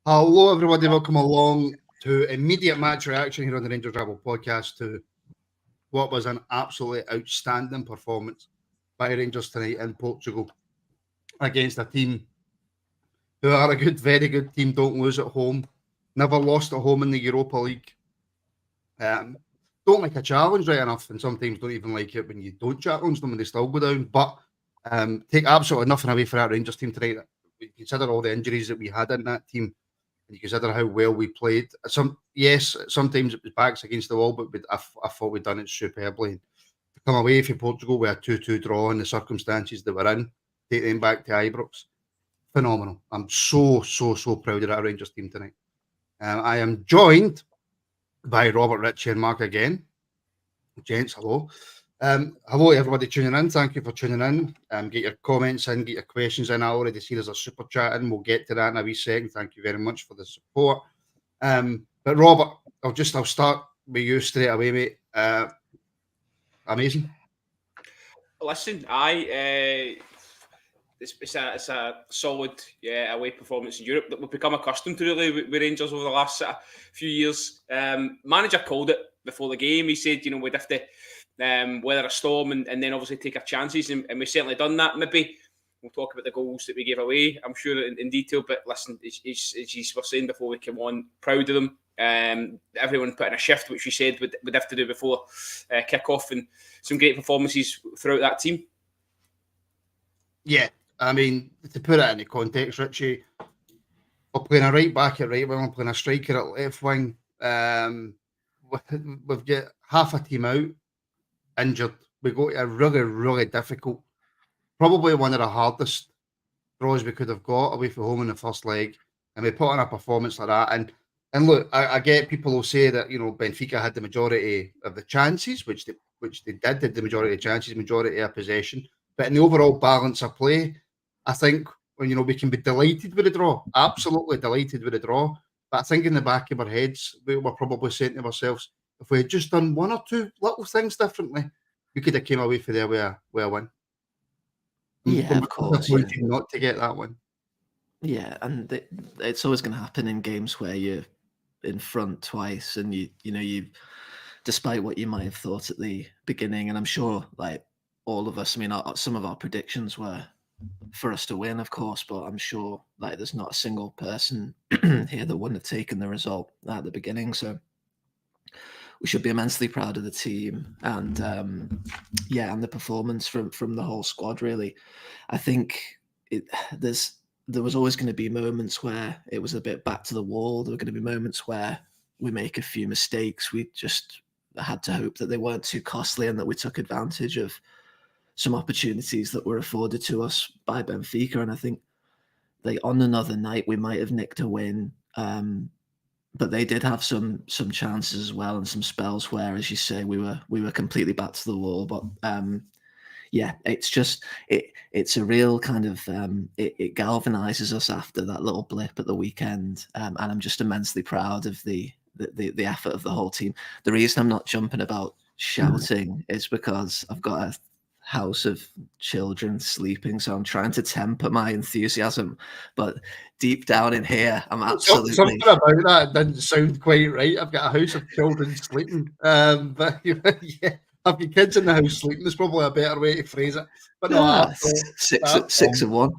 Hello, everybody. Welcome along to immediate match reaction here on the Rangers Rabble podcast to what was an absolutely outstanding performance by Rangers tonight in Portugal against a team who are a good, very good team. Don't lose at home. Never lost at home in the Europa League. Don't like a challenge right enough, and sometimes don't even like it when you don't challenge them and they still go down. But take absolutely nothing away from that Rangers team tonight. We consider all the injuries that we had in that team. And you consider how well we played. Sometimes it was backs against the wall, but I thought we'd done it superbly. To come away from Portugal with a 2-2 draw in the circumstances that we're in, take them back to Ibrox, phenomenal. I'm so proud of that Rangers team tonight. I am joined by Robert, Richie and Mark again. Gents, hello. Hello everybody tuning in. Thank you for tuning in. Get your comments in, get your questions in. I already see there's a super chat in. We'll get to that in a wee second. Thank you very much for the support. But Robert, I'll start with you straight away, mate. Amazing. Listen, it's a solid away performance in Europe that we've become accustomed to really with Rangers over the last few years. Manager called it before the game. He said, we'd have to weather a storm and then obviously take our chances, and we've certainly done that. Maybe we'll talk about the goals that we gave away, I'm sure, in detail, but listen, as you were saying before we came on, proud of them. Everyone put in a shift, which we said we'd have to do before kick-off, and some great performances throughout that team. Yeah, I mean, to put it into context, Richie, we're playing a right back at right wing, we're playing a striker at left wing. We've got half a team out, injured. We go to a really difficult, probably one of the hardest draws we could have got away from home in the first leg, and we put on a performance like that. And look, I get people will say that Benfica had the majority of the chances, which they did the majority of chances, majority of possession, but in the overall balance of play, I think we can be delighted with the draw, absolutely delighted with the draw. But I think in the back of our heads, we were probably saying to ourselves, if we had just done one or two little things differently, we could have came away from there with a win. Yeah, of course. Yeah. Not to get that one. Yeah, and it's always going to happen in games where you're in front twice, and you, despite what you might have thought at the beginning, and I'm sure like all of us, I mean, some of our predictions were for us to win, of course, but I'm sure like there's not a single person here that wouldn't have taken the result at the beginning. So we should be immensely proud of the team and and the performance from the whole squad. Really, I think there was always going to be moments where it was a bit back to the wall. There were going to be moments where we make a few mistakes. We just had to hope that they weren't too costly and that we took advantage of some opportunities that were afforded to us by Benfica. And I think on another night we might have nicked a win, but they did have some chances as well and some spells where, as you say, we were completely back to the wall. But it's just it's a real kind of it galvanizes us after that little blip at the weekend, and I'm just immensely proud of the effort of the whole team. The reason I'm not jumping about shouting is because I've got a house of children sleeping, so I'm trying to temper my enthusiasm, but deep down in here I'm absolutely something about that didn't sound quite right. I've got a house of children sleeping, but yeah, have your kids in the house sleeping is probably a better way to phrase it. But no, six of one.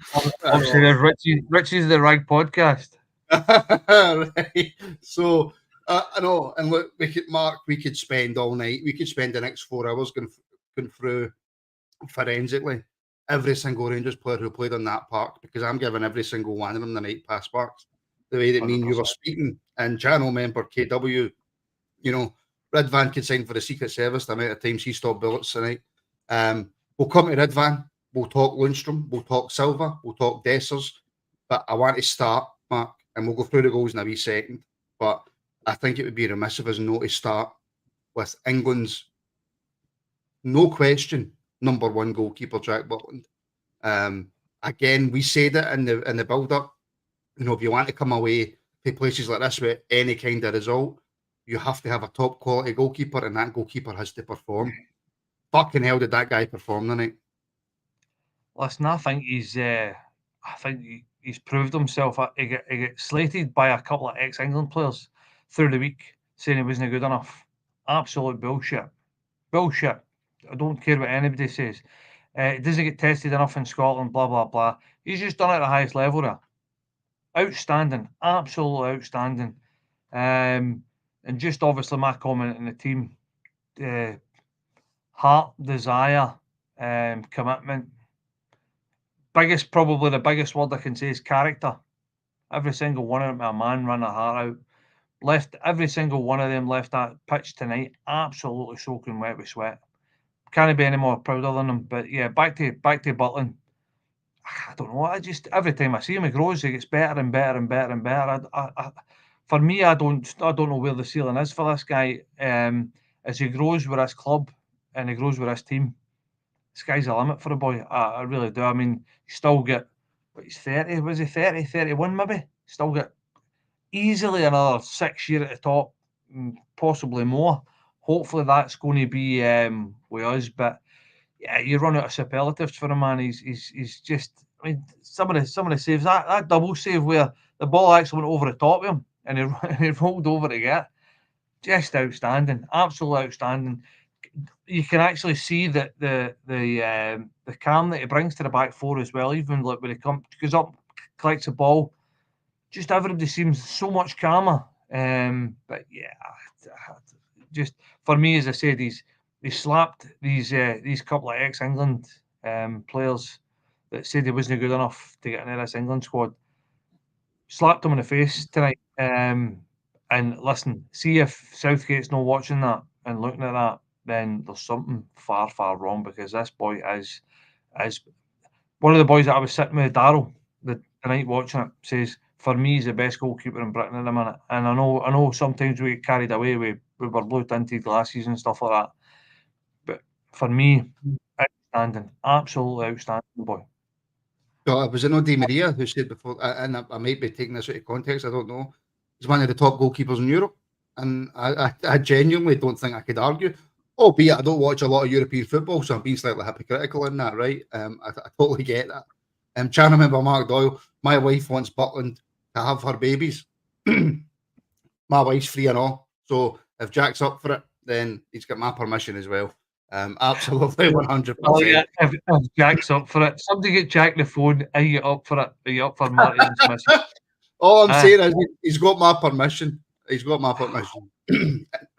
Obviously, there's Richie's the right podcast. Right. So I know, and look, we could spend all night. We could spend the next 4 hours going through forensically every single Rangers player who played on that park, because I'm giving every single one of them the night pass marks. The way that me and you were speaking, and channel member KW, Red Van could sign for the Secret Service the amount of times he stopped bullets tonight. We'll come to Red Van, we'll talk Lundstrom, we'll talk Silva, we'll talk Dessers, but I want to start, Mark, and we'll go through the goals in a wee second, but I think it would be remiss of us not to start with England's, no question, number one goalkeeper, Jack Butland. Again, we said it in the build-up. If you want to come away to places like this with any kind of result, you have to have a top quality goalkeeper, and that goalkeeper has to perform. Fucking hell, did that guy perform tonight? Listen, I think he's he's proved himself. He got slated by a couple of ex-England players through the week saying he wasn't good enough. Absolute bullshit. Bullshit. I don't care what anybody says. He doesn't get tested enough in Scotland, blah, blah, blah. He's just done it at the highest level there. Outstanding. Absolutely outstanding. And just obviously my comment on the team. Heart, desire, commitment. Probably the biggest word I can say is character. Every single one of them, a man ran their heart out. Every single one of them left that pitch tonight absolutely soaking wet with sweat. Can't be any more prouder than them. But yeah, back to Butland. I don't know. Every time I see him, he grows. He gets better and better and better and better. For me, I don't know where the ceiling is for this guy. As he grows with his club and he grows with his team, sky's the limit for the boy. I really do. I mean, you still get, he's 30, was he 30, 31 maybe? Still get easily another 6 years at the top, possibly more. Hopefully that's going to be with us. But yeah, you run out of superlatives for a man. He's just, I mean, some of the saves, that double save where the ball actually went over the top of him and he rolled over to get, just outstanding, absolutely outstanding. You can actually see that the calm that he brings to the back four as well. Even like when he goes up, collects the ball, just everybody seems so much calmer. But yeah, just for me, as I said, he slapped these couple of ex-England players that said he wasn't good enough to get into this England squad. Slapped them in the face tonight. And listen, see if Southgate's not watching that and looking at that, then there's something far, far wrong, because this boy is one of the boys that I was sitting with, Darryl, the night watching it, says, for me, he's the best goalkeeper in Britain at the minute. And I know sometimes we get carried away with our blue tinted glasses and stuff like that. But for me, outstanding, absolutely outstanding boy. So was it not Di Maria who said before, and I might be taking this out of context, I don't know, he's one of the top goalkeepers in Europe, and I genuinely don't think I could argue, albeit I don't watch a lot of European football, so I'm being slightly hypocritical in that, right? I totally get that. I'm trying to remember Mark Doyle. My wife wants Butland to have her babies. My wife's free and all, so if Jack's up for it, then he's got my permission as well. Absolutely 100%. Oh, yeah, if Jack's up for it, somebody get Jack the phone. Are you up for it? Are you up for Martin's message? All I'm saying is he's got my permission. He's got my permission.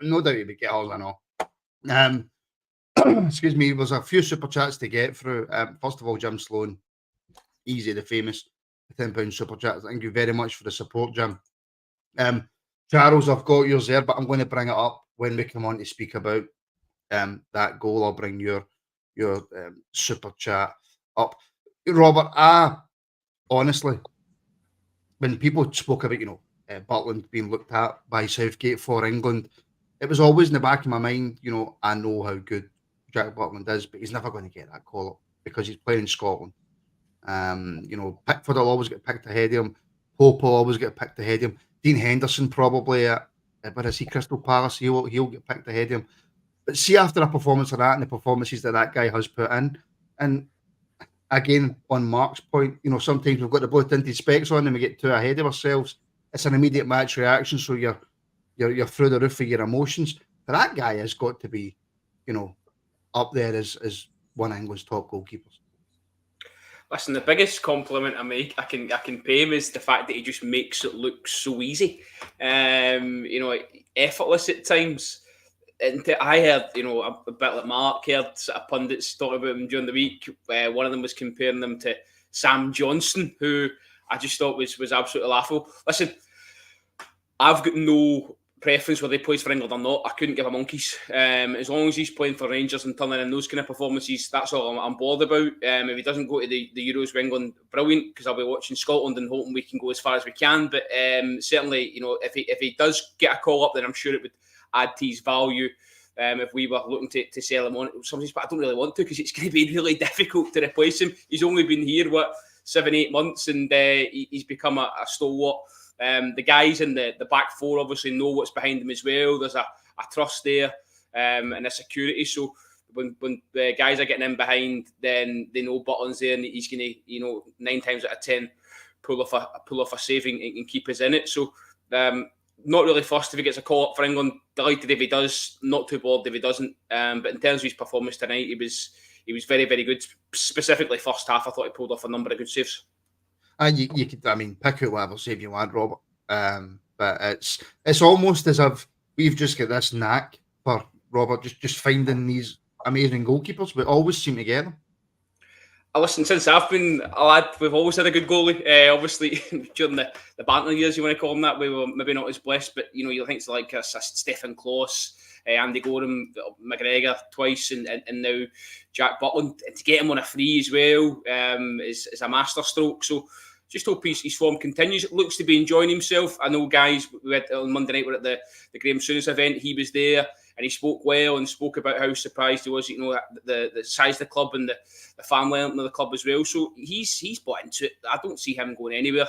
No doubt he'll be get all and all. Excuse me, there's a few super chats to get through. First of all, Jim Sloan, Easy the Famous, £10 super chat. Thank you very much for the support, Jim. Charles, I've got yours there, but I'm going to bring it up when we come on to speak about that goal. I'll bring your super chat up. Robert, honestly, when people spoke about, Butland being looked at by Southgate for England, it was always in the back of my mind, I know how good Jack Butland is, but he's never going to get that call up because he's playing in Scotland. Pickford will always get picked ahead of him. Pope will always get picked ahead of him. Dean Henderson probably but I see Crystal Palace, he'll get picked ahead of him. But see, after a performance like that and the performances that guy has put in, and again, on Mark's point, sometimes we've got the blue tinted specs on and we get too ahead of ourselves. It's an immediate match reaction, so you're through the roof of your emotions. But that guy has got to be, up there as one of England's top goalkeepers. Listen, the biggest compliment I can pay him is the fact that he just makes it look so easy, effortless at times. And I heard, a bit like Mark heard pundits talk about him during the week. One of them was comparing them to Sam Johnson, who I just thought was absolutely laughable. Listen, I've got no preference whether he plays for England or not. I couldn't give a monkeys. As long as he's playing for Rangers and turning in those kind of performances, that's all I'm bothered about. If he doesn't go to the Euros with England, brilliant, because I'll be watching Scotland and hoping we can go as far as we can. But certainly, if he does get a call up, then I'm sure it would add to his value. If we were looking to sell him on something, but I don't really want to, because it's going to be really difficult to replace him. He's only been here 7-8 months, and he's become a stalwart. The guys in the back four obviously know what's behind them as well. There's a trust there and a security. So when the guys are getting in behind, then they know Butland's there, and he's going to, 9 times out of 10, pull off a saving and keep us in it. So not really fussed if he gets a call up for England. Delighted if he does. Not too bored if he doesn't. But in terms of his performance tonight, he was very, very good. Specifically first half, I thought he pulled off a number of good saves. And you could, pick out whatever save you want, Robert. But it's almost as if we've just got this knack for Robert just finding these amazing goalkeepers. We always seem to get them. Listen, since I've been a lad, we've always had a good goalie. Obviously, during the banter years, you want to call them that, we were maybe not as blessed. But you think it's like Stefan Klos, Andy Gorham, McGregor twice, and now Jack Butland. And to get him on a free as well is a masterstroke. So just hope his form continues. It looks to be enjoying himself. I know, guys, we had on Monday night, we're at the Graham Souness event. He was there and he spoke well and spoke about how surprised he was, the size of the club and the family element of the club as well. So he's bought into it. I don't see him going anywhere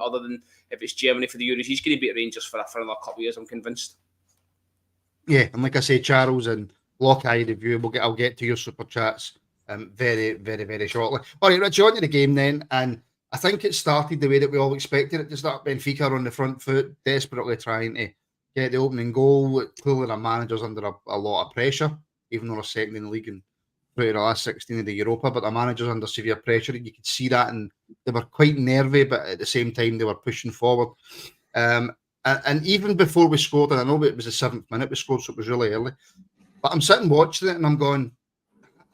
other than if it's Germany for the Euros. He's going to be at Rangers for another couple of years, I'm convinced. Yeah, and like I say, Charles and Lockeye review, I'll get to your super chats very, very, very shortly. All right, Richie, on to the game then. And I think it started the way that we all expected it to start. Benfica on the front foot, desperately trying to get the opening goal. Clearly, their manager's under a lot of pressure, even though they're second in the league and through the last 16 of the Europa. But the manager's under severe pressure. You could see that, and they were quite nervy, but at the same time, they were pushing forward. And even before we scored, and I know it was the 7th minute we scored, so it was really early. But I'm sitting watching it, and I'm going,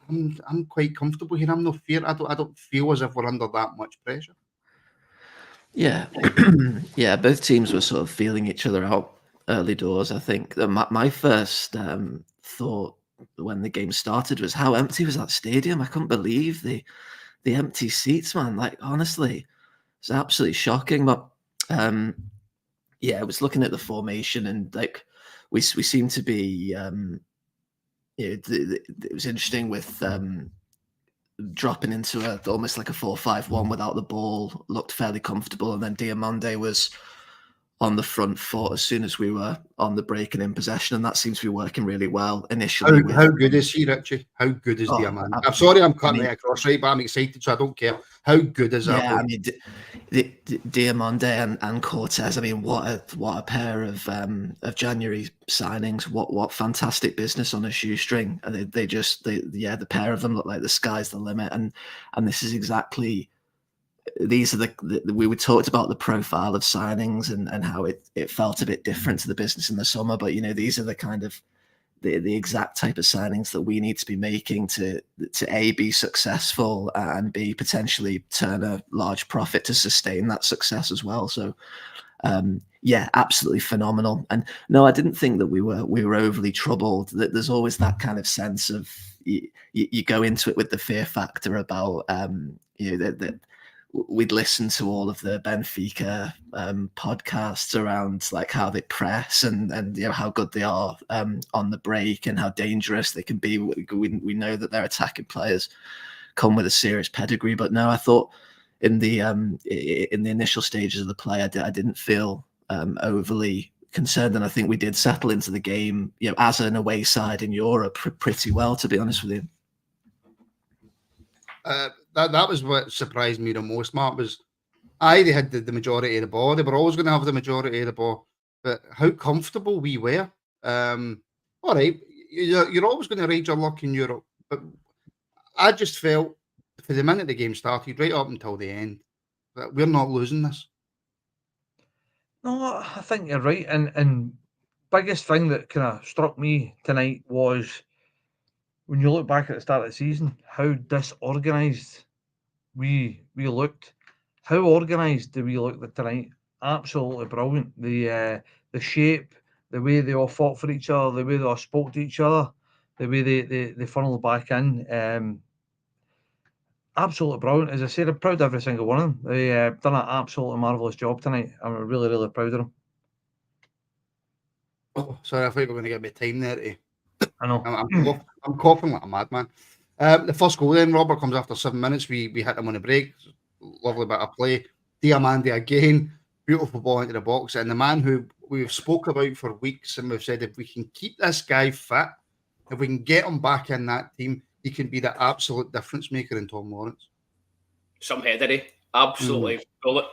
I'm quite comfortable here. I'm no fear. I don't feel as if we're under that much pressure. Yeah, yeah. Both teams were sort of feeling each other out early doors. I think my first thought when the game started was how empty was that stadium. I couldn't believe the empty seats, man. Like, honestly, it's absolutely shocking. But yeah, I was looking at the formation and like we seem to be. It was interesting with dropping into almost like a 4-5-1 without the ball, looked fairly comfortable, and then Diamande was on the front foot as soon as we were on the break and in possession, and that seems to be working really well initially. How good is he, Richie? How good is Diamande? I'm sorry I'm cutting it across, right, but I'm excited, so I don't care. How good is that? Yeah, I mean, Diamande and Cortez. I mean, what a pair of January signings. What fantastic business on a shoestring. The pair of them look like the sky's the limit, and this is exactly. These are we talked about the profile of signings and how it felt a bit different to the business in the summer, but these are the kind of the exact type of signings that we need to be making to A, be successful, and B, potentially turn a large profit to sustain that success as well. So yeah, absolutely phenomenal. And no, I didn't think that we were overly troubled. There's always that kind of sense of you go into it with the fear factor about that we'd listen to all of the Benfica podcasts around like how they press and how good they are on the break and how dangerous they can be. We know that their attacking players come with a serious pedigree, but no, I thought in the initial stages of the play, I didn't feel overly concerned, and I think we did settle into the game, as an away side in Europe pretty well, to be honest with you. That was what surprised me the most, Mark, was they had the majority of the ball. They were always going to have the majority of the ball, but how comfortable we were. All right, you're always going to ride your luck in Europe, but I just felt for the minute the game started, right up until the end, that we're not losing this. No, I think you're right. And biggest thing that kind of struck me tonight was when you look back at the start of the season, how disorganised we looked. How organised do we look tonight? Absolutely brilliant. The shape, the way they all fought for each other, the way they all spoke to each other, the way they funneled back in. Absolutely brilliant. As I said, I'm proud of every single one of them. They done an absolutely marvellous job tonight. I'm really, really proud of them. Oh, sorry, I thought you were going to give me time there. I know. I'm coughing like a madman. The first goal then, Robert, comes after 7 minutes. We hit them on the break. Lovely bit of play. Diamande again. Beautiful ball into the box. And the man who we've spoke about for weeks, and we've said if we can keep this guy fit, if we can get him back in that team, he can be the absolute difference maker in Tom Lawrence. Some header, Absolutely bullet.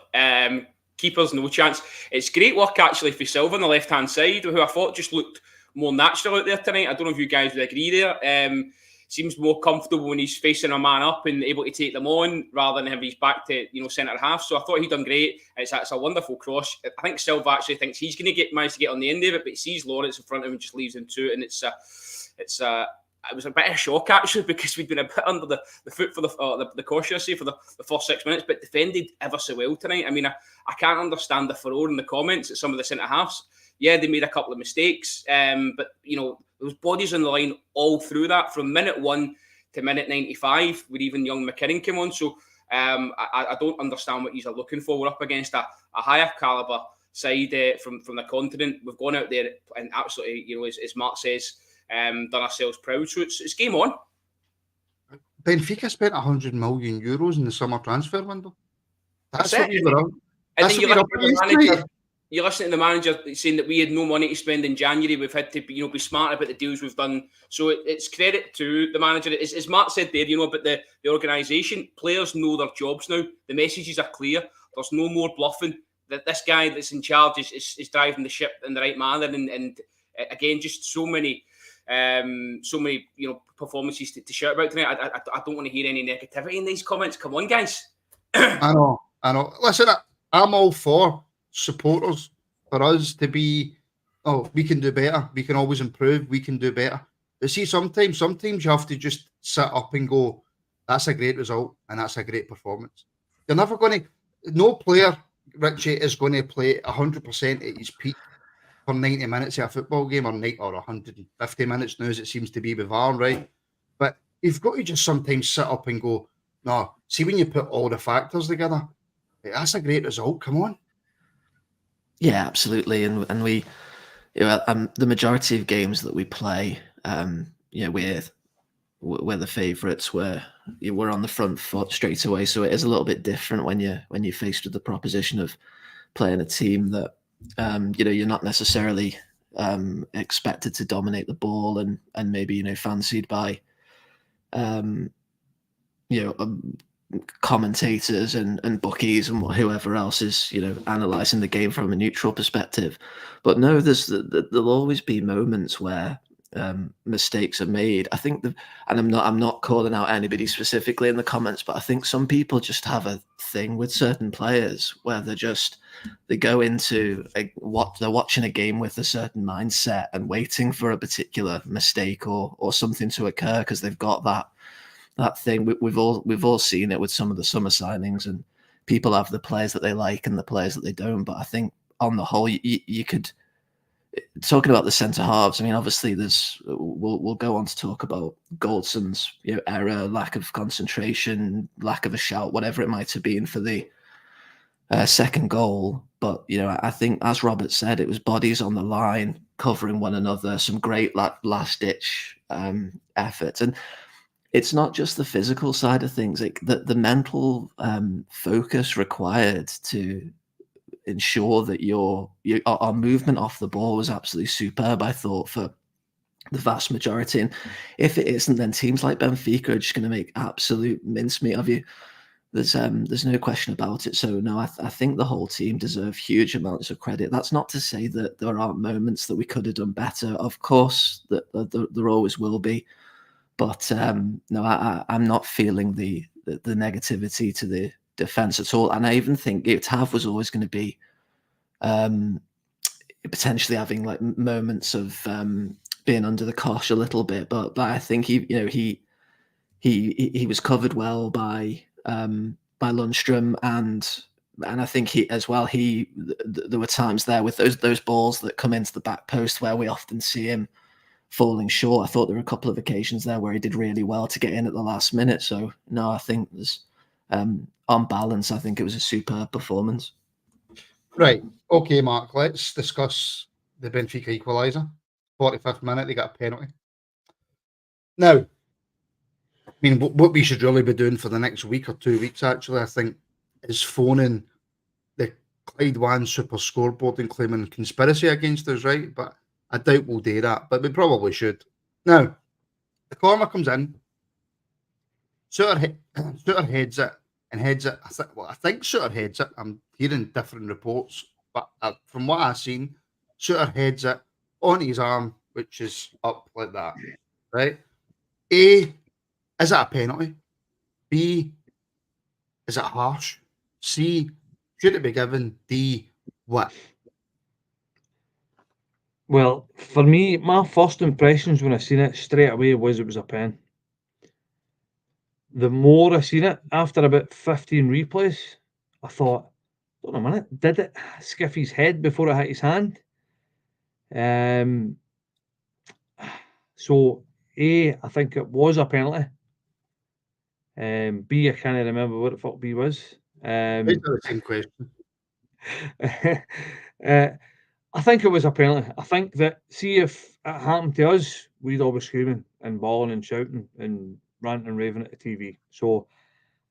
Keepers, no chance. It's great work actually for Silva on the left-hand side, who I thought just looked more natural out there tonight. I don't know if you guys would agree there. Seems more comfortable when he's facing a man up and able to take them on rather than having his back to centre half. So I thought he'd done great. It's a wonderful cross. I think Silva actually thinks he's going to manage to get on the end of it, but he sees Lawrence in front of him and just leaves him to it. And it was a bit of a shock actually, because we'd been a bit under the foot for the caution, I say, for the first 6 minutes, but defended ever so well tonight. I mean, I can't understand the furore in the comments at some of the centre halves. Yeah, they made a couple of mistakes, but there was bodies on the line all through that, from minute 1 to minute 95, where even young McKinnon came on. So I don't understand what he's looking for. We're up against a higher calibre side from the continent. We've gone out there and absolutely, as Mark says, done ourselves proud. So it's game on. Benfica spent €100 million in the summer transfer window. That's what we were on. And then you're listening to the manager saying that we had no money to spend in January. We've had to be smart about the deals we've done. So it's credit to the manager. As Mark said there, about the organisation. Players know their jobs now. The messages are clear. There's no more bluffing. That this guy that's in charge is driving the ship in the right manner. And again, just so many performances to shout about tonight. I don't want to hear any negativity in these comments. Come on, guys. I know. Listen, I'm all for supporters, for us to be, we can do better. We can always improve. We can do better. But see, sometimes you have to just sit up and go, that's a great result and that's a great performance. You're never going to, no player, Richie, is going to play 100% at his peak for 90 minutes of a football game, or 150 minutes now, as it seems to be with VAR, right? But you've got to just sometimes sit up and go, no, see, when you put all the factors together, that's a great result. Come on. Yeah, absolutely. And we, the majority of games that we play, we're the favourites. We're on the front foot straight away. So it is a little bit different when you're faced with the proposition of playing a team that you're not necessarily expected to dominate the ball and maybe fancied by commentators and bookies and whoever else is analysing the game from a neutral perspective. But no, there'll always be moments where mistakes are made. I think I'm not calling out anybody specifically in the comments, but I think some people just have a thing with certain players where they go into what they're watching a game with a certain mindset and waiting for a particular mistake or something to occur because they've got that thing. We've all seen it with some of the summer signings, and people have the players that they like and the players that they don't. But I think on the whole, you could, talking about the centre halves. I mean, obviously we'll go on to talk about Goldson's error, lack of concentration, lack of a shout, whatever it might have been for the second goal. But I think, as Robert said, it was bodies on the line covering one another, some great last ditch efforts. And it's not just the physical side of things. The mental focus required to ensure that our movement off the ball was absolutely superb, I thought, for the vast majority. And if it isn't, then teams like Benfica are just going to make absolute mincemeat of you. There's no question about it. So no, I think the whole team deserve huge amounts of credit. That's not to say that there aren't moments that we could have done better. Of course, there always will be. But no, I'm not feeling the negativity to the defence at all. And I even think Tav was always going to be potentially having like moments of being under the cosh a little bit. But I think he was covered well by Lundstrom, and I think there were times there with those balls that come into the back post where we often see him falling short. I thought there were a couple of occasions there where he did really well to get in at the last minute. So no, I think there's on balance, I think it was a superb performance. Right. Okay, Mark, let's discuss the Benfica equaliser. 45th minute, they got a penalty. Now, I mean, what we should really be doing for the next week or 2 weeks, actually, I think, is phoning the Clyde One Super Scoreboard and claiming conspiracy against us, right? But I doubt we'll do that, but we probably should. Now, the corner comes in, Suter heads it, and heads it. I think Suter heads it. I'm hearing different reports, but from what I've seen, Suter heads it on his arm, which is up like that, right? A, is it a penalty? B, is it harsh? C, should it be given? D, what? Well, for me, my first impressions when I seen it straight away was it was a pen. The more I seen it, after about 15 replays, I thought, hold on a minute, did it skiff his head before it hit his hand? So A, I think it was a penalty. B, I can't remember what the fuck B was. It's the same question. I think it was a penalty. I think that, see, if it happened to us, we'd all be screaming and bawling and shouting and ranting and raving at the TV. So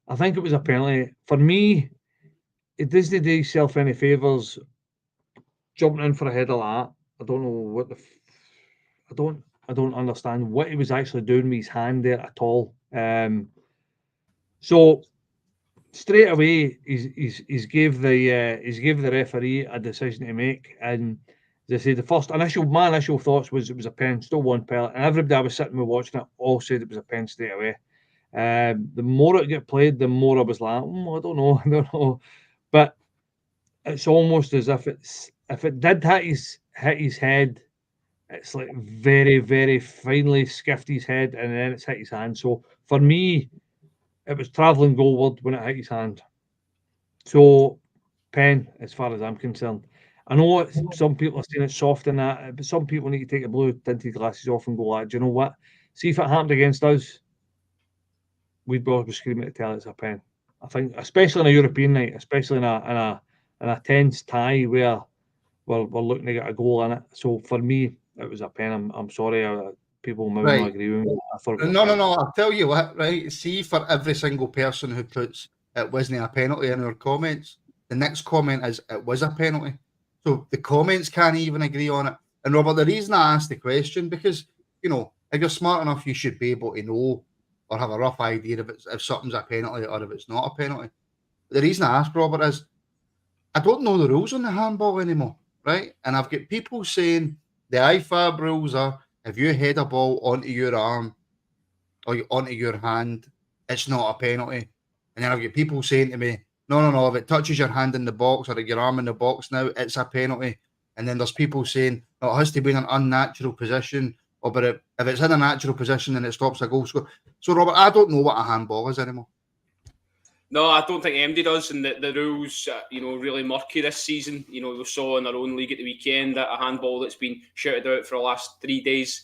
I think it was a penalty. For me, it doesn't do himself any favours jumping in for a header like that. I don't know what the I don't understand what he was actually doing with his hand there at all. So straight away, he's gave the referee a decision to make, and as I say, my initial thoughts was it was a pen, still one penalty, and everybody I was sitting with watching it all said it was a pen straight away. The more it got played, the more I was like, I don't know, but it's almost as if it did hit his head, it's like very, very finely skiffed his head, and then it's hit his hand. So for me, it was travelling goalward when it hit his hand. So pen, as far as I'm concerned. I know some people are saying it's soft in that, but some people need to take the blue tinted glasses off and go like, do you know what? See if it happened against us, we'd both be screaming to tell it's a pen. I think, especially on a European night, especially in a tense tie where we're looking to get a goal in it. So for me, it was a pen. I'm sorry, people might not agree with me. I thought No. I'll tell you what, right? See, for every single person who puts it wasn't a penalty in our comments, the next comment is it was a penalty. So the comments can't even agree on it. And Robert, the reason I asked the question, because, you know, if you're smart enough, you should be able to know or have a rough idea if something's a penalty or if it's not a penalty. But the reason I asked, Robert, is I don't know the rules on the handball anymore, right? And I've got people saying the IFAB rules are if you head a ball onto your arm or onto your hand, it's not a penalty. And then I've got people saying to me, no, if it touches your hand in the box or your arm in the box now, it's a penalty. And then there's people saying, no, it has to be in an unnatural position, but if it's in a natural position, then it stops a goal score. So, Robert, I don't know what a handball is anymore. No, I don't think MD does, and the rules, really murky this season. We saw in our own league at the weekend that a handball that's been shouted out for the last 3 days.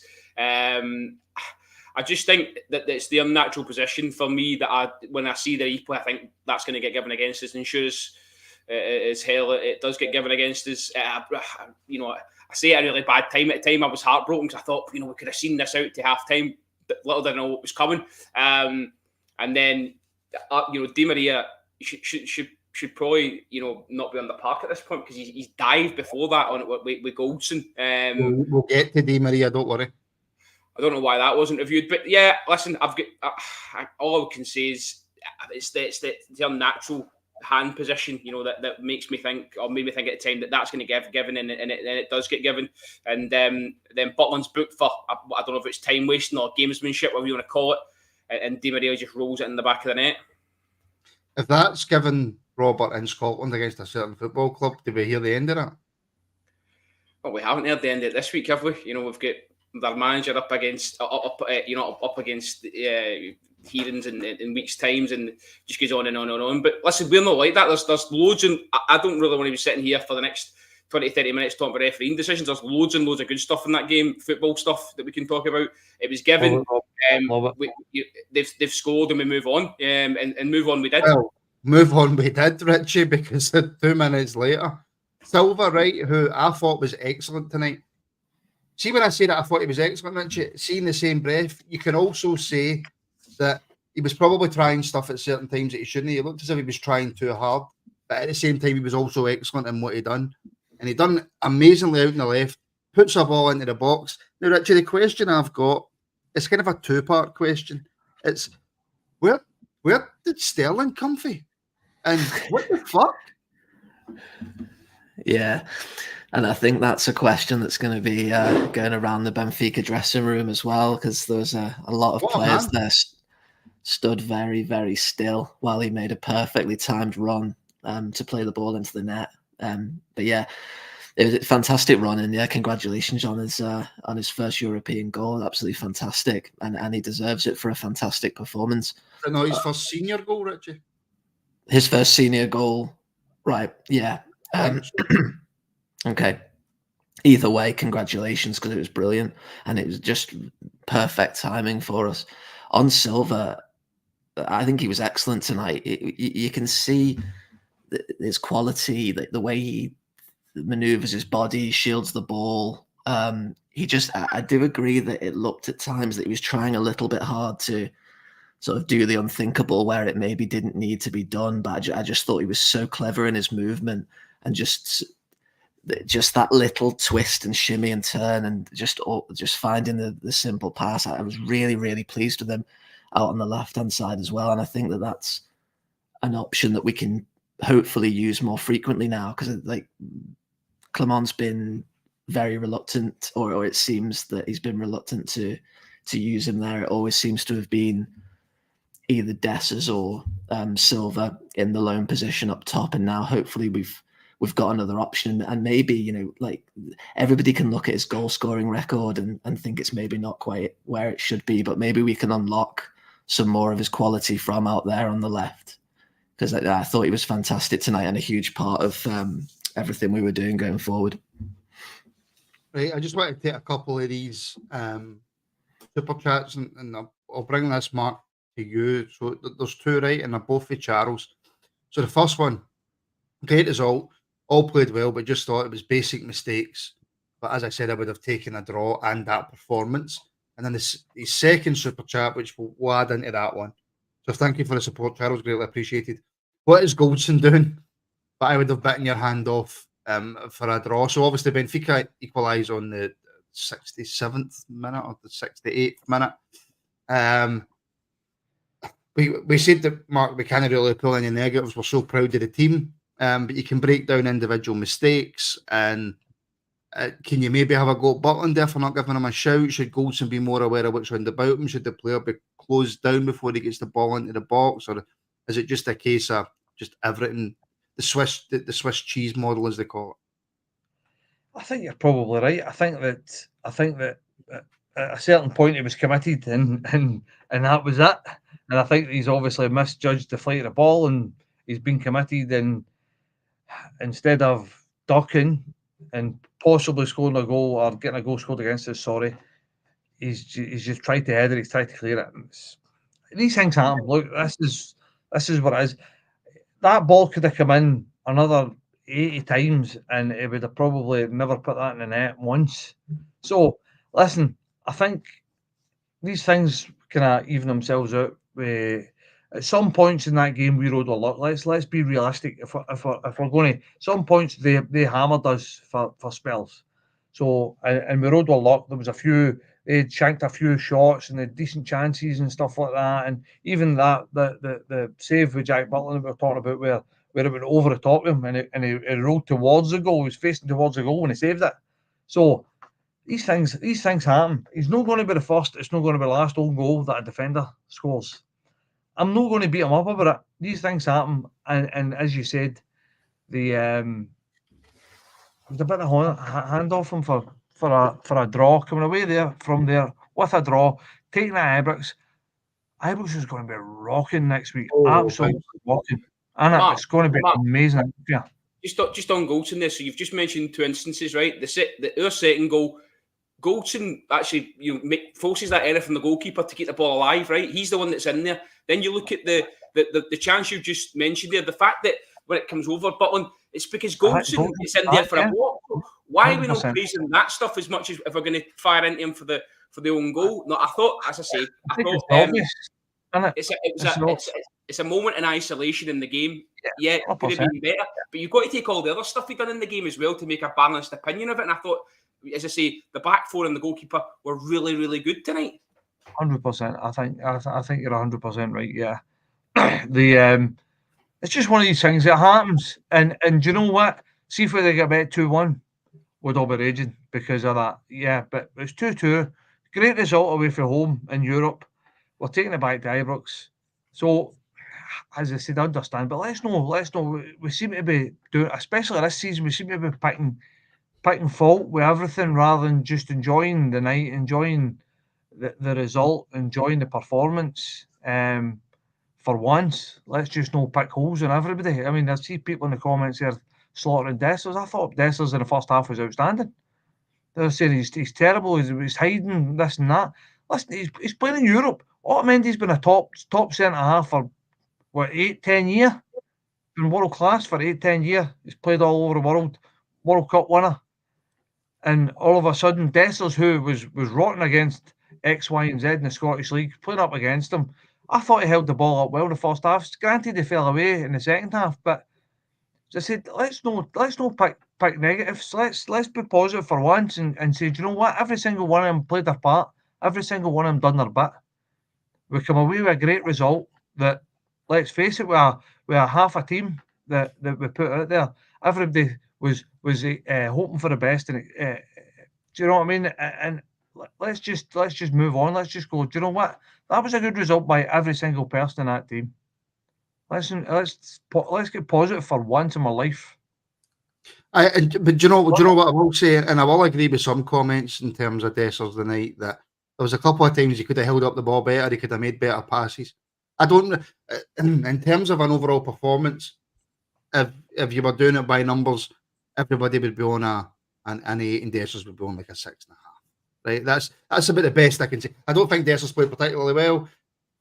I just think that it's the unnatural position for me that when I see the replay, I think that's going to get given against us. And sure as hell, it does get given against us. I say it at a really bad time. At the time, I was heartbroken because I thought, we could have seen this out to half time, but little did I know what was coming. And then, Di Maria should probably, not be on the park at this point because he's dived before that on it with Goldson. We'll get to Di Maria, don't worry. I don't know why that wasn't reviewed, but yeah, listen, I've got all I can say is it's the unnatural hand position, that makes me think, or made me think at the time that's going to get given, and it does get given, and then Butland's booked for I don't know if it's time wasting or gamesmanship, whatever you want to call it, and Di Maria just rolls it in the back of the net. If that's given, Robert, in Scotland against a certain football club, do we hear the end of that? Well, we haven't heard the end of it this week, have we? We've got their manager up against hearings in weeks' times, and just goes on and on and on. But listen, we're not like that. There's loads, and I don't really want to be sitting here for the next 20-30 minutes talking about refereeing decisions. There's loads and loads of good stuff in that game, football stuff that we can talk about. It was given. They've scored, and we move on. And move on we did. Well, move on we did, Richie, because 2 minutes later, Silva, right, who I thought was excellent tonight. See, when I say that I thought he was excellent, Richie, see in the same breath, you can also say that he was probably trying stuff at certain times that he shouldn't. He looked as if he was trying too hard, but at the same time, he was also excellent in what he done. And he done amazingly out in the left, puts a ball into the box. Now, Richie, the question I've got, it's kind of a two-part question. It's, where where did Sterling come from? And what the fuck? Yeah, and I think that's a question that's going to be going around the Benfica dressing room as well, because there was a lot of players there stood very, very still while he made a perfectly timed run to play the ball into the net. But yeah, it was a fantastic run, and yeah, congratulations on his first European goal. Absolutely fantastic, and he deserves it for a fantastic performance. No, his first senior goal, Richie. His first senior goal, right? Yeah. Okay. Either way, congratulations, because it was brilliant and it was just perfect timing for us. On Silva, I think he was excellent tonight. You can see his quality, the way he maneuvers his body, shields the ball. I do agree that it looked at times that he was trying a little bit hard to sort of do the unthinkable where it maybe didn't need to be done. But I just thought he was so clever in his movement and just that little twist and shimmy and turn and just finding the simple pass. I was really, really pleased with him out on the left-hand side as well. And I think that that's an option that we can hopefully use more frequently now, because like Clement's been very reluctant, or it seems that he's been reluctant to use him there. It always seems to have been either Dessers or Silva in the lone position up top, and now hopefully we've got another option. And maybe, like, everybody can look at his goal scoring record and think it's maybe not quite where it should be, but maybe we can unlock some more of his quality from out there on the left, because I thought he was fantastic tonight and a huge part of everything we were doing going forward. Right, I just want to take a couple of these super chats, and I'll bring this, Mark, to you. So there's two, right, and they're both for Charles. So the first one, great result, all played well, but just thought it was basic mistakes. But as I said, I would have taken a draw and that performance. And then the second super chat, which we'll add into that one. So thank you for the support, Charles, greatly appreciated. What is Goldson doing? But I would have bitten your hand off for a draw. So obviously Benfica equalised on the 67th minute or the 68th minute. We said that, Mark, we can't really pull any negatives. We're so proud of the team. But you can break down individual mistakes, and can you maybe have a go at Butland if we're not giving him a shout? Should Goldson be more aware of what's round about him? Should the player be closed down before he gets the ball into the box? Or is it just a case of just everything, the Swiss cheese model, as they call it? I think you're probably right. I think that at a certain point he was committed, and that was it. And I think he's obviously misjudged the flight of the ball, and he's been committed, and instead of ducking and possibly scoring a goal or getting a goal scored against us, he's just tried to head it. He's tried to clear it. These things happen. Look, this is what it is. That ball could have come in another 80 times, and it would have probably never put that in the net once. So, listen, I think these things kind of even themselves out. At some points in that game, we rode with luck. Let's be realistic. If we're going to, some points they hammered us for spells. So and we rode with luck. There was a few. They had shanked a few shots and had decent chances and stuff like that. And even that the save with Jack Butland that we were talking about, where it went over the top of him and he rolled towards the goal. He was facing towards the goal when he saved it. So these things happen. He's not going to be the first. It's not going to be the last own goal that a defender scores. I'm not going to beat him up about it. These things happen, and as you said, the was a bit of hand off him for a draw, coming away there from there with a draw, taking at Ibrox. Ibrox is going to be rocking next week, absolutely rocking, and Mark, it's going to be amazing. Yeah. Just on Goldson there. So you've just mentioned two instances, right? Our second goal. Goldson actually forces that error from the goalkeeper to keep the ball alive, right? He's the one that's in there. Then you look at the chance you just mentioned there, the fact that when it comes over Butland, it's because Goldson is in there for a block. Why 100%. Are we not praising that stuff as much as if we're going to fire into him for the own goal? No, I thought, as I say, it's a moment in isolation in the game. Yeah, it could have been better, but you've got to take all the other stuff we've done in the game as well to make a balanced opinion of it. And I thought, as I say, the back four and the goalkeeper were really, really good tonight. 100%. I think you're 100% right. Yeah, It's just one of these things that happens. And do you know what? See if they get bet 2-1, we'd all be raging because of that. Yeah, but it's 2-2. Great result away from home in Europe. We're taking it back to Ibrox. So, as I said, I understand. But let's know. We seem to be doing, especially this season, we seem to be picking fault with everything rather than just enjoying the night, enjoying the result, enjoying the performance. For once, let's just not pick holes on everybody. I mean, I see people in the comments here slaughtering Dessers. I thought Dessers in the first half was outstanding. They're saying he's terrible, he's hiding this and that. Listen, he's playing in Europe. Otamendi's been a top centre half for what, 8-10 years? Been world class for 8-10 years. He's played all over the world, World Cup winner. And all of a sudden, Dessers, who was rotting against X, Y, and Z in the Scottish League, playing up against him. I thought he held the ball up well in the first half. Granted, he fell away in the second half, but as I said, let's not pick negatives. Let's be positive for once and say, do you know what? Every single one of them played their part. Every single one of them done their bit. We come away with a great result. That, let's face it, we are half a team that we put out there. Everybody was hoping for the best, and do you know what I mean? And let's just move on. Let's just go. Do you know what? That was a good result by every single person in that team. Let's get positive for once in my life. But do you know what I will say, and I will agree with some comments in terms of Dessers the night, that there was a couple of times he could have held up the ball better, he could have made better passes. I don't, in terms of an overall performance, if you were doing it by numbers, everybody would be on an 8 and Dessers would be on like a 6.5. Right, that's about the best I can say. I don't think Dessers played particularly well. I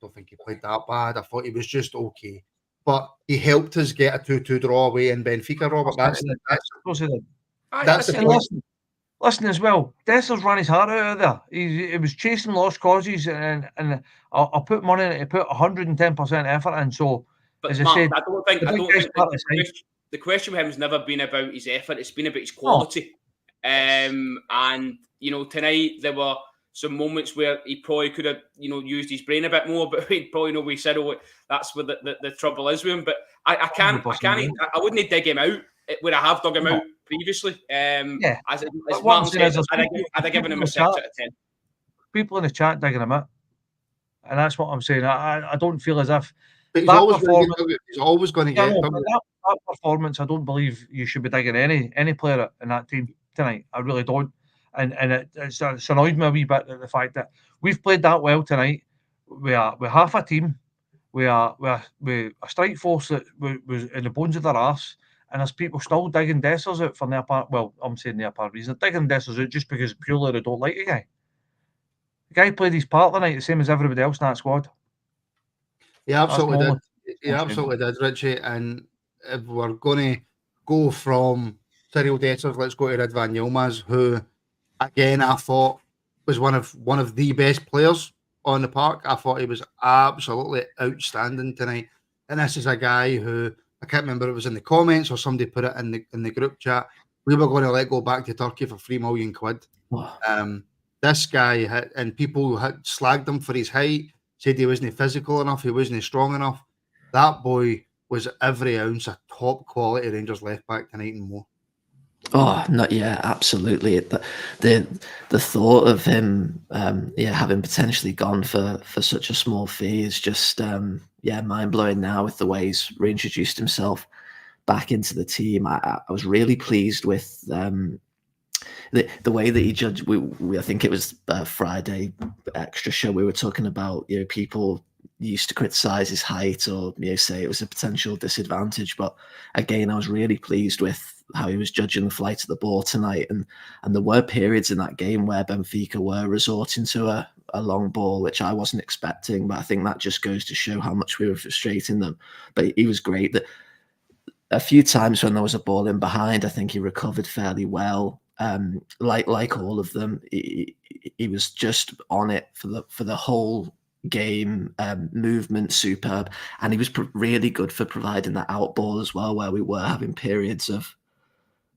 don't think he played that bad. I thought he was just okay. But he helped us get a 2-2 draw away in Benfica, Robert. That's the point. Listen as well, Dessers ran his heart out of there. He was chasing lost causes, and I'll put money in it. He put 110% effort in. So, but as Mark, I said, I don't think the question with him has never been about his effort. It's been about his quality. And you know, tonight there were some moments where he probably could have, you know, used his brain a bit more, but he'd probably know we said, oh, that's where the trouble is with him. But I wouldn't dig him out where I have dug him out previously. As Martin said, I'd have given him a 6 out of 10. People in the chat digging him out, and that's what I'm saying. I don't feel as if he's always going to get that performance. I don't believe you should be digging any player in that team tonight. I really don't. And it's annoyed me a wee bit, the fact that we've played that well tonight. We're half a team. We're a strike force that was in the bones of their arse, and there's people still digging Dessers out for their part. Well, I'm saying their part reason. They're digging Dessers out just because purely they don't like the guy. The guy played his part tonight the same as everybody else in that squad. He absolutely did. He absolutely did, Richie. And if we're going to go from Cyril Dessers, let's go to Ridvan Yilmaz, who, again, I thought was one of the best players on the park. I thought he was absolutely outstanding tonight. And this is a guy who, I can't remember if it was in the comments or somebody put it in the group chat, we were going to let go back to Turkey for £3 million. Wow. This guy, and people had slagged him for his height, said he wasn't physical enough, he wasn't strong enough. That boy was every ounce a top quality Rangers left back tonight and more. Oh, no, yeah, absolutely. The thought of him, having potentially gone for such a small fee is just, mind blowing now with the way he's reintroduced himself back into the team. I was really pleased with the way that he judged. I think it was Friday extra show. We were talking about, you know, people used to criticize his height or, you know, say it was a potential disadvantage. But again, I was really pleased with how he was judging the flight of the ball tonight. And there were periods in that game where Benfica were resorting to a long ball, which I wasn't expecting. But I think that just goes to show how much we were frustrating them. But he was great. That a few times when there was a ball in behind, I think he recovered fairly well. Like all of them, he was just on it for the whole game. Movement superb, and he was really good for providing that out ball as well, where we were having periods of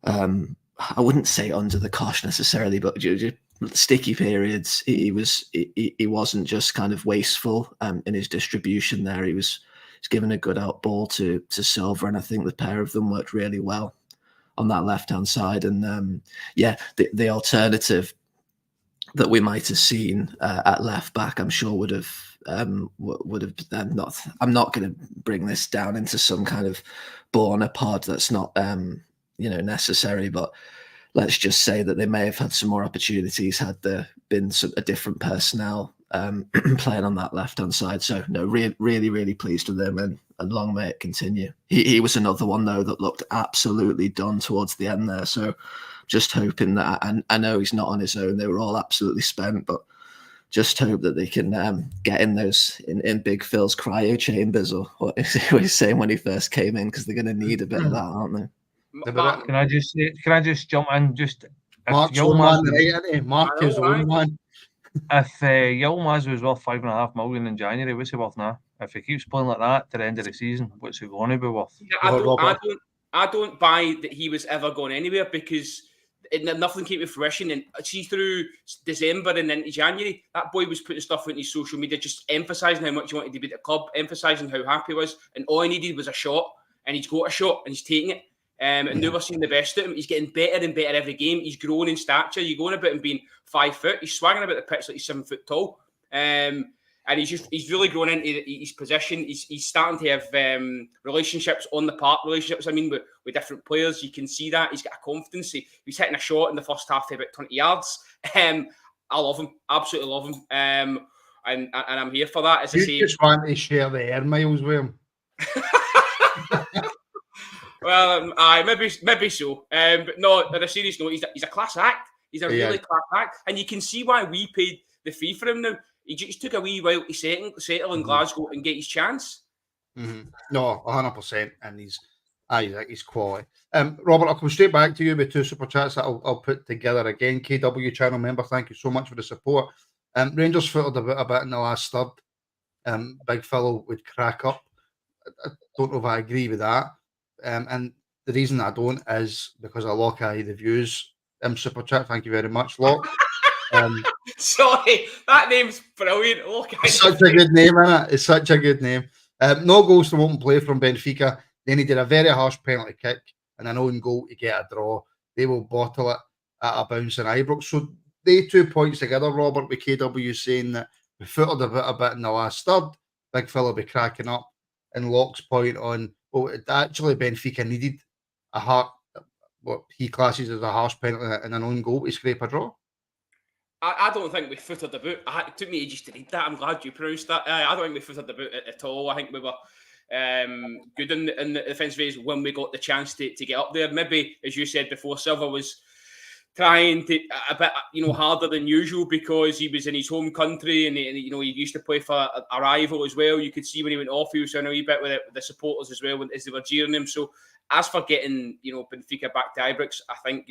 I wouldn't say under the cosh necessarily, but just sticky periods. He wasn't just kind of wasteful in his distribution there. He was he's given a good out ball to Silva, and I think the pair of them worked really well on that left-hand side. And the alternative that we might have seen at left back, I'm sure would have not. I'm not going to bring this down into some kind of Borna pod. That's not necessary. But let's just say that they may have had some more opportunities had there been a different personnel playing on that left-hand side. So no, really pleased with him, and long may it continue. He was another one though that looked absolutely done towards the end there. So just hoping that, and I know he's not on his own. They were all absolutely spent, but just hope that they can get in those in Big Phil's cryo chambers, or what he was saying when he first came in, because they're going to need a bit of that, aren't they? Mark, Can I just jump in? Just Mark's own one, right, isn't he? Mark his own one. If Yilmaz was worth $5.5 million in January, what's he worth now? If he keeps playing like that to the end of the season, what's he going to be worth? I don't buy that he was ever going anywhere, because nothing came to fruition. And see, through December and into January, that boy was putting stuff into his social media, just emphasising how much he wanted to be at the club, emphasising how happy he was, and all he needed was a shot, and he's got a shot, and he's taking it. And now we're seeing the best of him. He's getting better and better every game. He's growing in stature. You're going about him being 5 foot. He's swagging about the pitch like he's 7 foot tall. And he's really grown into his position. He's starting to have relationships on the park, relationships, with different players. You can see that. He's got a confidence. He's hitting a shot in the first half to about 20 yards. I love him. Absolutely love him. And I'm here for that. You just want to share the air miles with him. Well, maybe so. But no, on a serious note, he's a class act. He's a really class act. And you can see why we paid the fee for him now. He just took a wee while to settle in Glasgow and get his chance. Mm-hmm. No, 100%. And he's quality. Robert, I'll come straight back to you with 2 super chats that I'll put together again. KW channel member, thank you so much for the support. Rangers footed a bit in the last third. Big fellow would crack up. I don't know if I agree with that. And the reason I don't is because of Lockeye the Views super chat. Thank you very much, Lock. Sorry, that name's brilliant. Lockeye. It's such a good name, isn't it? It's such a good name. No goals to open play from Benfica. Then he did a very harsh penalty kick and an own goal to get a draw. They will bottle it at a bounce in Ibrox. So they 2 points together, Robert, with KW saying that we footed a bit in the last third. Big fella be cracking up. And Locke's point on, actually Benfica needed what he classes as a harsh penalty and an own goal to scrape a draw. I don't think we footed the boot. It took me ages to read that. I'm glad you pronounced that. I don't think we footed the boot at all. I think we were good in the defensive phase when we got the chance to get up there. Maybe, as you said before, Silva was trying to a bit harder than usual because he was in his home country and he used to play for a rival as well. You could see when he went off, he was in a wee bit with the supporters as well as they were jeering him. So as for getting Benfica back to Ibrox, I think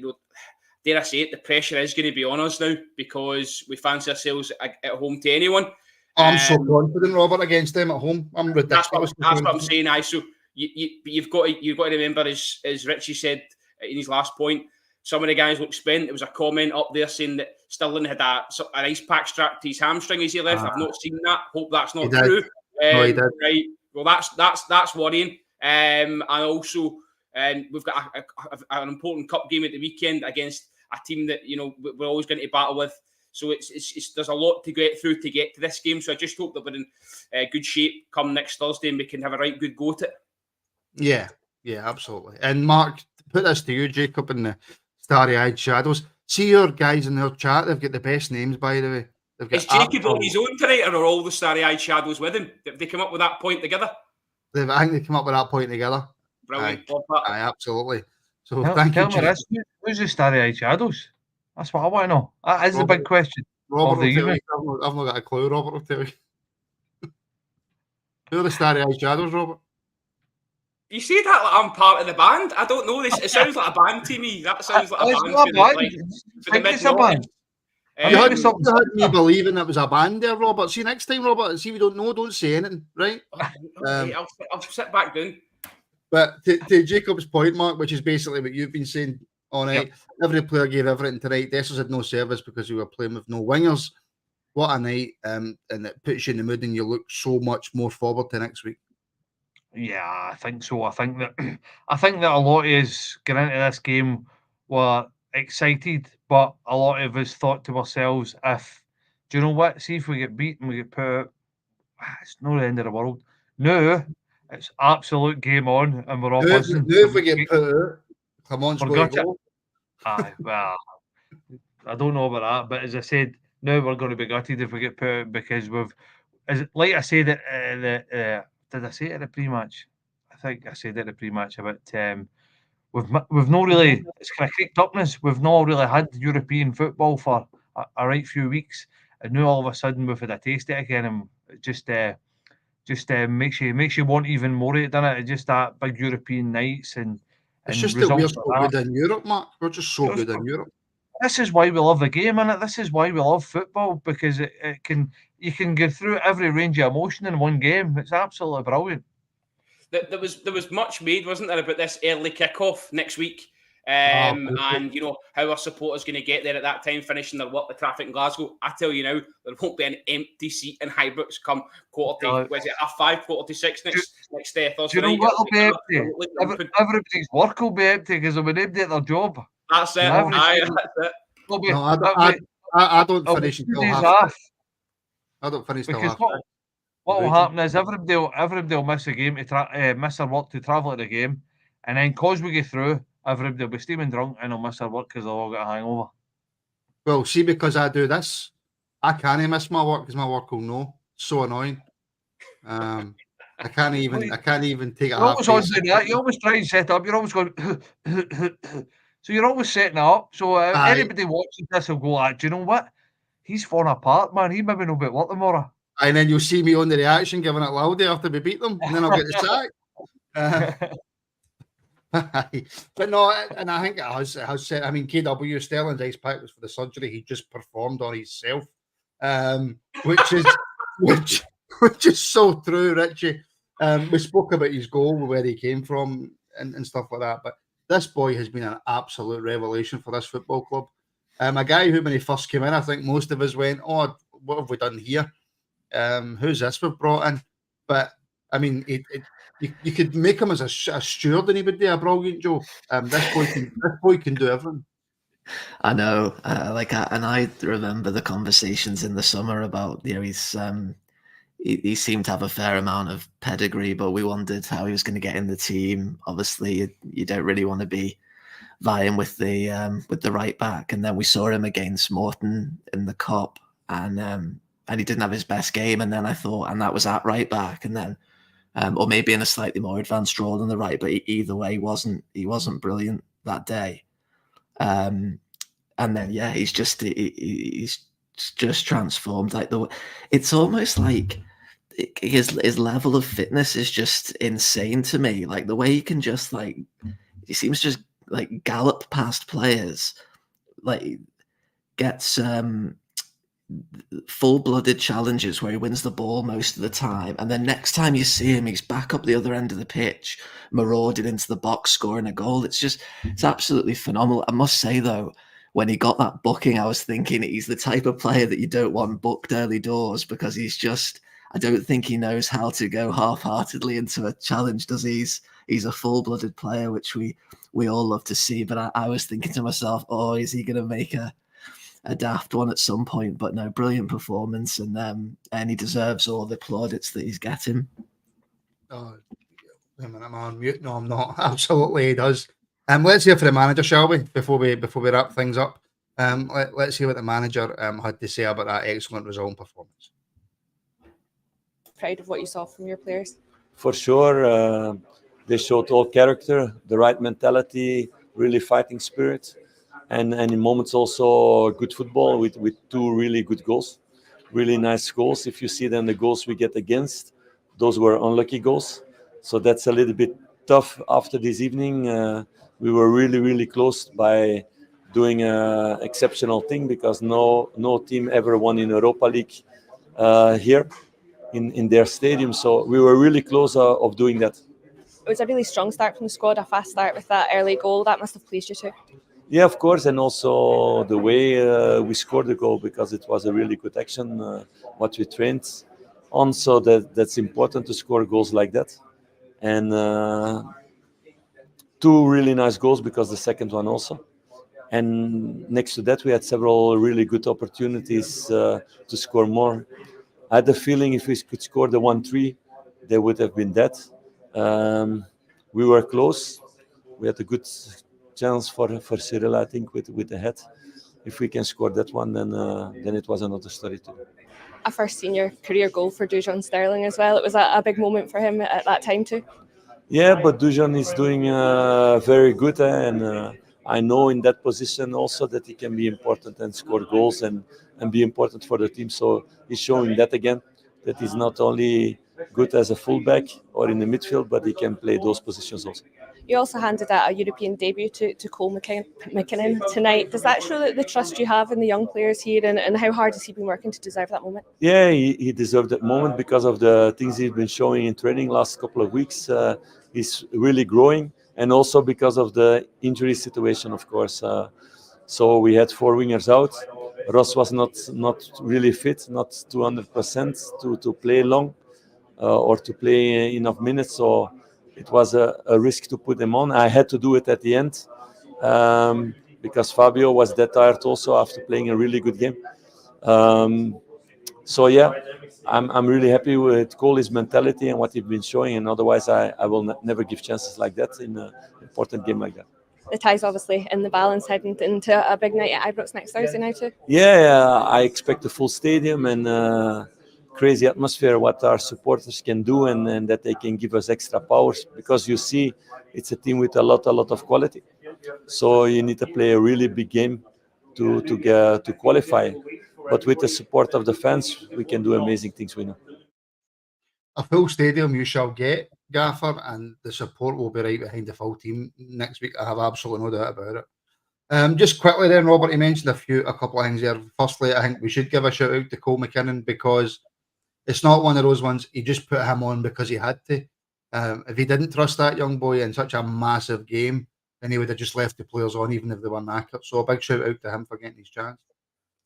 dare I say it, the pressure is going to be on us now because we fancy ourselves at home to anyone. I'm so confident, Robert, against them at home. I'm ridiculous. That's what I'm saying. So you've got to remember, as Richie said in his last point, some of the guys look spent. There was a comment up there saying that Sterling had an ice pack strapped to his hamstring as he left. I've not seen that. Hope that's not true. No, he did. Right. Well, that's worrying. And also, we've got an important cup game at the weekend against a team that we're always going to battle with. So it's there's a lot to get through to get to this game. So I just hope that we're in good shape come next Thursday and we can have a right good go at it. Yeah, absolutely. And Mark, put this to you, Jacob, in the Starry-Eyed Shadows. See your guys in their chat, they've got the best names, by the way. Is Jacob on his own tonight, or are all the Starry-Eyed Shadows with him? Did they come up with that point together? I think they come up with that point together. Brilliant. Aye, absolutely. So tell me this, who's the Starry-Eyed Shadows? That's what I want to know. That is the big question. Robert will tell you. I've not got a clue, Robert will tell you. Who are the Starry-Eyed Shadows, Robert? You say that like I'm part of the band. I don't know this. It sounds like a band to me. That sounds like a band. It's a band. You had me believing it was a band there, Robert. See, next time, Robert, see we don't know, don't say anything, right? I'll sit back down. But to Jacob's point, Mark, which is basically what you've been saying all night, every player gave everything tonight. Dessers had no service because we were playing with no wingers. What a night, and it puts you in the mood and you look so much more forward to next week. Yeah, I think so. I think that a lot of us getting into this game were excited, but a lot of us thought to ourselves, do you know what? See if we get beaten, we get put out. It's not the end of the world. No, it's absolute game on, and we're all buzzing. If we get put out, Clement's We're going to gutted. go. Aye, well, I don't know about that, but as I said, now we're going to be gutted if we get put out because like I said, did I say it at the pre-match? I think I said it at the pre-match about we've not really, it's kind of creaked up in us. We've not really had European football for a right few weeks, and now all of a sudden we've had a taste of it again, and it just makes you want even more of it, doesn't it? It's just that big European nights and It's just that we're results so like that. good in Europe, Mark. We're just so good in Europe. This is why we love the game, innit? This is why we love football, because you can get through every range of emotion in one game. It's absolutely brilliant. There was much made, wasn't there, about this early kickoff next week, and you know how our supporters going to get there at that time, finishing their work, the traffic in Glasgow. I tell you now, there won't be an empty seat in Ibrox come quarter to 5, quarter to 6 next Thursday. Do you know what will be empty? Everybody's work will be empty because they'll be named at their job. That's it. That's it. I don't finish until half. I don't finish till half. What will happen is everybody will miss a game to miss their work to travel to the game, and then cause we get through, everybody will be steaming drunk and they'll miss their work because they'll all get a hangover. Well, see, because I do this, I can't miss my work because my work will know. So annoying. I can't even take a half. You always try and set up. You're always going. So you're always setting it up. So anybody watching this will go, do you know what? He's falling apart, man. He maybe no bit work tomorrow. And then you'll see me on the reaction giving it loud after we beat them, and then I'll get the sack. But no, and I think it has said. I mean, KW Sterling's ice pack was for the surgery he just performed on himself, which is so true, Richie. We spoke about his goal, where he came from, and stuff like that. But this boy has been an absolute revelation for this football club. A guy who, when he first came in, I think most of us went, "Oh, what have we done here? Who's this we've brought in?" But I mean, you could make him as a steward, and he would do a brilliant job. This boy can do everything. I know, and I remember the conversations in the summer about, you know, he seemed to have a fair amount of pedigree, but we wondered how he was going to get in the team. Obviously, you don't really want to be vying with the right back, and then we saw him against Morton in the cup, and he didn't have his best game, and then I thought, and that was at right back, and then or maybe in a slightly more advanced role than the right, but either way, he wasn't brilliant that day. And then he's just transformed. Like it's almost like his level of fitness is just insane to me. Like the way he can just he seems to just like gallop past players, like gets full-blooded challenges where he wins the ball most of the time, and then next time you see him, he's back up the other end of the pitch, marauding into the box, scoring a goal. It's absolutely phenomenal. I must say though, when he got that booking, I was thinking he's the type of player that you don't want booked early doors, because I don't think he knows how to go half-heartedly into a challenge, does he? He's a full-blooded player, which we all love to see. But I was thinking to myself, oh, is he going to make a daft one at some point? But no, brilliant performance, and he deserves all the plaudits that he's getting. Oh, am I on mute? No, I'm not. Absolutely, he does. Let's hear from the manager, shall we? Before we wrap things up, let's hear what the manager had to say about that excellent result and performance. Proud of what you saw from your players? For sure, they showed all character, the right mentality, really fighting spirit. And in moments also good football with two really good goals, really nice goals. If you see then the goals we get against, those were unlucky goals. So that's a little bit tough after this evening. We were really, really close by doing an exceptional thing, because no team ever won in Europa League here in their stadium. So we were really close of doing that. It was a really strong start from the squad, a fast start with that early goal. That must have pleased you too. Yeah, of course, and also the way we scored the goal, because it was a really good action, what we trained on. So that's important to score goals like that. and 2 really nice goals because the second one also. And next to that, we had several really good opportunities to score more. I had the feeling if we could score the 1-3, they would have been dead. We were close. We had a good chance for Cyril, I think, with the head. If we can score that one, then it was another story too. A first senior career goal for Dujon Sterling as well. It was a big moment for him at that time too. Yeah, but Dujon is doing very good, and I know in that position also that he can be important and score goals and be important for the team. So he's showing that again, that he's not only good as a fullback or in the midfield, but he can play those positions also. You also handed out a European debut to Cole McKinnon tonight. Does that show the trust you have in the young players here, and how hard has he been working to deserve that moment? Yeah, he deserved that moment because of the things he's been showing in training last couple of weeks. He's really growing, and also because of the injury situation, of course. So we had 4 wingers out. Ross was not really fit, not 200% to play long or to play enough minutes. So it was a risk to put him on. I had to do it at the end because Fabio was that tired also after playing a really good game. So yeah, I'm really happy with Cole's mentality and what he's been showing, and otherwise I will never give chances like that in an important game like that. The tie's obviously in the balance heading into a big night at Ibrox next Thursday now too. Yeah, I expect a full stadium and crazy atmosphere, what our supporters can do, and that they can give us extra powers, because you see it's a team with a lot of quality. So you need to play a really big game to qualify. But with the support of the fans, we can do amazing things, we know. A full stadium you shall get, Gaffer, and the support will be right behind the full team next week. I have absolutely no doubt about it. Just quickly then, Robert, you mentioned a couple of things there. Firstly, I think we should give a shout out to Cole McKinnon, because it's not one of those ones he just put him on because he had to. If he didn't trust that young boy in such a massive game, then he would have just left the players on even if they were knackered. So a big shout out to him for getting his chance.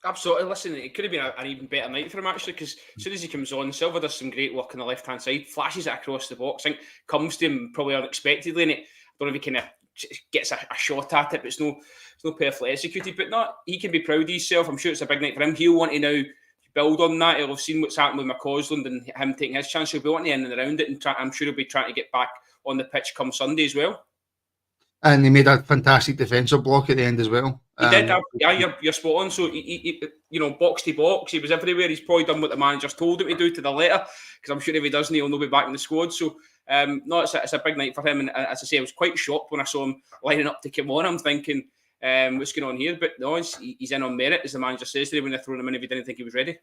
Absolutely. Listen, it could have been an even better night for him, actually, because as soon as he comes on, Silva does some great work on the left-hand side, flashes it across the box, I think comes to him probably unexpectedly, and I don't know if he kind of gets a shot at it, but it's no perfectly executed. But no, he can be proud of himself. I'm sure it's a big night for him. He'll want to now build on that. He'll have seen what's happened with McCausland and him taking his chance. He'll be wanting to in and around it, and I'm sure he'll be trying to get back on the pitch come Sunday as well. And he made a fantastic defensive block at the end as well. He did. Yeah, you're spot on. So, he, box to box, he was everywhere. He's probably done what the manager's told him to do to the letter, because I'm sure if he doesn't, he'll not be back in the squad. So, no, it's a big night for him. And as I say, I was quite shocked when I saw him lining up to come on. I'm thinking, what's going on here? But no, he's in on merit, as the manager says today, when they're throwing him in if he didn't think he was ready.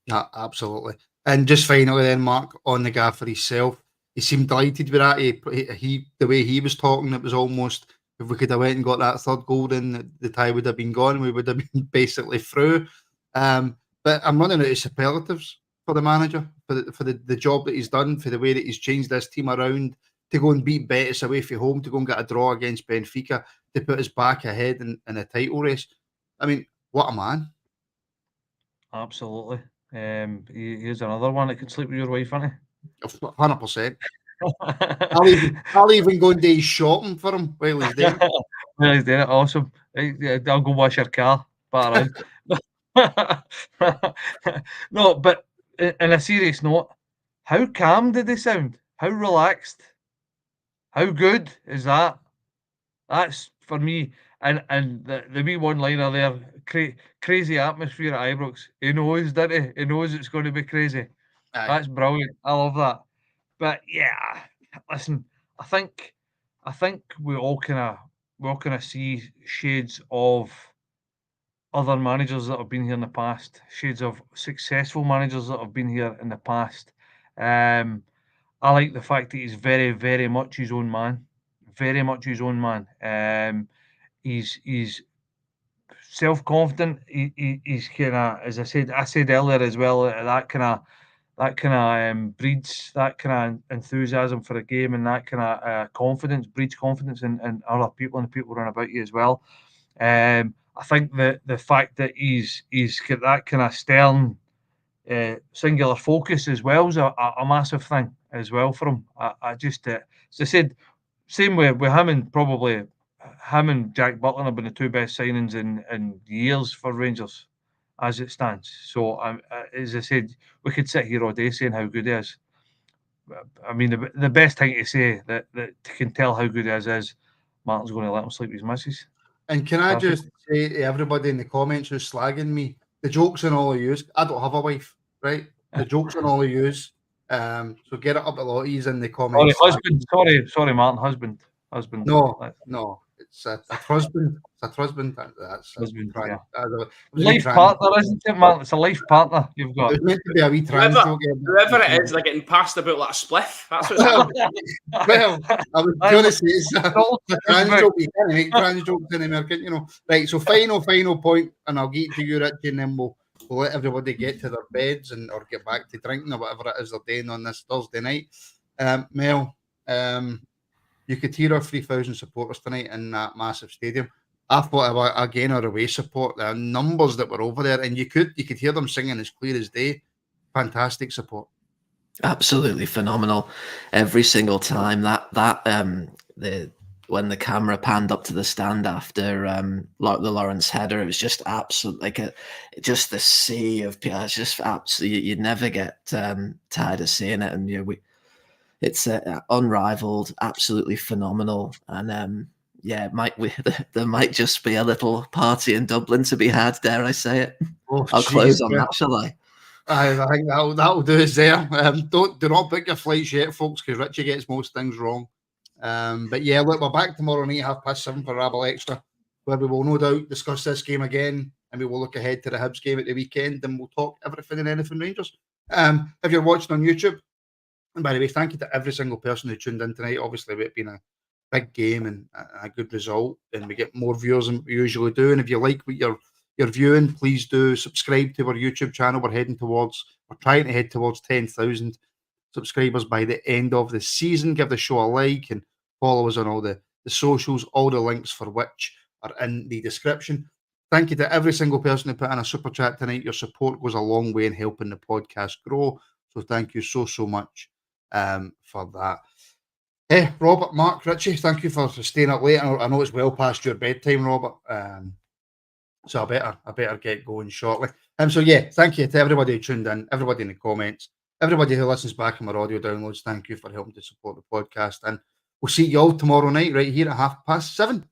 Yeah, absolutely. And just finally then, Mark, on the gaffer himself, he seemed delighted with that. He the way he was talking, it was almost, if we could have went and got that third goal, then the tie would have been gone. We would have been basically through. But I'm running out of superlatives for the manager, for the job that he's done, for the way that he's changed this team around, to go and beat Betis away from home, to go and get a draw against Benfica, to put us back ahead in a title race. I mean, what a man. Absolutely. Here's another one that could sleep with your wife, isn't he? 100%. I'll even go and do his shopping for him while he's there. Well, he's doing it. Awesome. I'll go wash your car. Back around. No, but in a serious note, how calm did they sound? How relaxed? How good is that? That's for me. And the wee one-liner there, crazy atmosphere at Ibrox. He knows, doesn't he? He knows it's going to be crazy. Aye. That's brilliant. I love that. But yeah, listen, I think we all kind of see shades of other managers that have been here in the past, shades of successful managers that have been here in the past. I like the fact that he's very, very much his own man. Very much his own man. He's self-confident. He's kind of, as I said earlier as well, that kind of breeds that kind of enthusiasm for a game, and that kind of confidence breeds confidence in other people and the people around about you as well. I think that the fact that he's got that kind of stern, singular focus as well is a massive thing. as well for him. I just, as I said, same with him and probably him and Jack Butland have been the two best signings in years for Rangers as it stands. So, as I said, we could sit here all day saying how good he is. I mean, the best thing to say that can tell how good he is Martin's going to let him sleep with his missus. And can I Perfect. just say to everybody in the comments who's slagging me, the joke's on all of yous. I don't have a wife, right? The joke's on all of yous. So get it up a lot of yous in the Sorry, comments. husband. Sorry, Martin. Husband. No, it's a husband. It's a husband. That's Husband, trans, yeah. it was a Life trans- partner, isn't it, Martin? It's a life partner you've It got. was meant to be a wee trans joke. Whoever it is, they're getting passed about like a spliff. That's what's happening. Well, I was going to say it's a trans Facebook. joke. You can't make trans jokes anymore, can you know? Right, so final point, and I'll get to you, Richie, and then we'll let everybody get to their beds or get back to drinking or whatever it is they're doing on this Thursday night. Mel, you could hear our 3,000 supporters tonight in that massive stadium. I thought about again our away support, the numbers that were over there, and you could hear them singing as clear as day. Fantastic support. Absolutely phenomenal. Every single time when the camera panned up to the stand after the Lawrence header, it was just absolutely just the sea of people. It's just absolutely, you'd never get tired of seeing it, and it's unrivaled, absolutely phenomenal. And there might just be a little party in Dublin to be had. Dare I say it? I'll close on that, shall I? I think that'll do us there. Do not book your flights yet, folks, because Richie gets most things wrong. But yeah, look, we're back tomorrow night, 7:30 for Rabble Extra, where we will no doubt discuss this game again, and we will look ahead to the Hibs game at the weekend, and we'll talk everything and anything Rangers. If you're watching on YouTube, and by the way, thank you to every single person who tuned in tonight. Obviously, it's been a big game and a good result, and we get more viewers than we usually do. And if you like what you're viewing, please do subscribe to our YouTube channel. We're trying to head towards 10,000 subscribers by the end of the season. Give the show a like and follow us on all the socials, all the links for which are in the description. Thank you to every single person who put in a super chat tonight. Your support goes a long way in helping the podcast grow. So thank you so much for that. Hey, Robert, Mark, Richie, thank you for staying up late. I know it's well past your bedtime, Robert. So I better get going shortly. So yeah, thank you to everybody who tuned in, everybody in the comments, everybody who listens back on our audio downloads. Thank you for helping to support the podcast. And we'll see you all tomorrow night right here at 7:30.